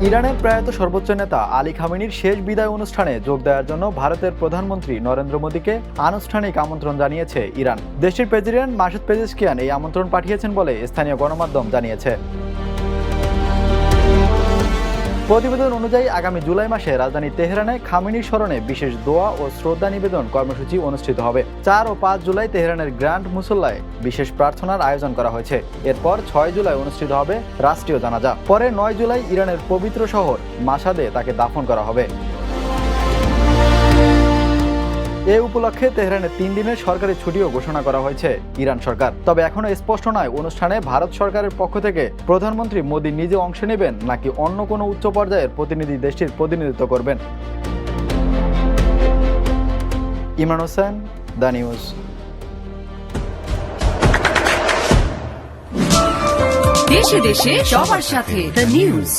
ইরানের প্রয়াত সর্বোচ্চ নেতা আলী খামেনির শেষ বিদায় অনুষ্ঠানে যোগ দেওয়ার জন্য ভারতের প্রধানমন্ত্রী নরেন্দ্র মোদীকে আনুষ্ঠানিক আমন্ত্রণ জানিয়েছে ইরান। দেশটির প্রেসিডেন্ট মাসুদ পেজেশকিয়ান এই আমন্ত্রণ পাঠিয়েছেন বলে স্থানীয় গণমাধ্যম জানিয়েছে। প্রতিবেদন অনুযায়ী আগামী জুলাই মাসে রাজধানী তেহরানে খামেনির স্মরণে বিশেষ দোয়া ও শ্রদ্ধা নিবেদন কর্মসূচি অনুষ্ঠিত হবে। 4 ও 5 জুলাই তেহরানের গ্র্যান্ড মুসল্লায় বিশেষ প্রার্থনার আয়োজন করা হয়েছে। এরপর 6 জুলাই অনুষ্ঠিত হবে রাষ্ট্রীয় জানাজা। পরে 9 জুলাই ইরানের পবিত্র শহর মাশাদে তাকে দাফন করা হবে। এ উপলক্ষে তেহরানে 3 দিনের সরকারি ছুটিও ঘোষণা করা হয়েছে ইরান সরকার। তবে এখনো স্পষ্ট নয় অনুষ্ঠানে ভারত সরকারের পক্ষ থেকে প্রধানমন্ত্রী মোদী নিজে অংশ নেবেন নাকি অন্য কোনো উচ্চ পর্যায়ের প্রতিনিধি দেশটির প্রতিনিধিত্ব করবেন। Imran Hossain, the news. দেশে দেশে সবার সাথে দ্য নিউজ।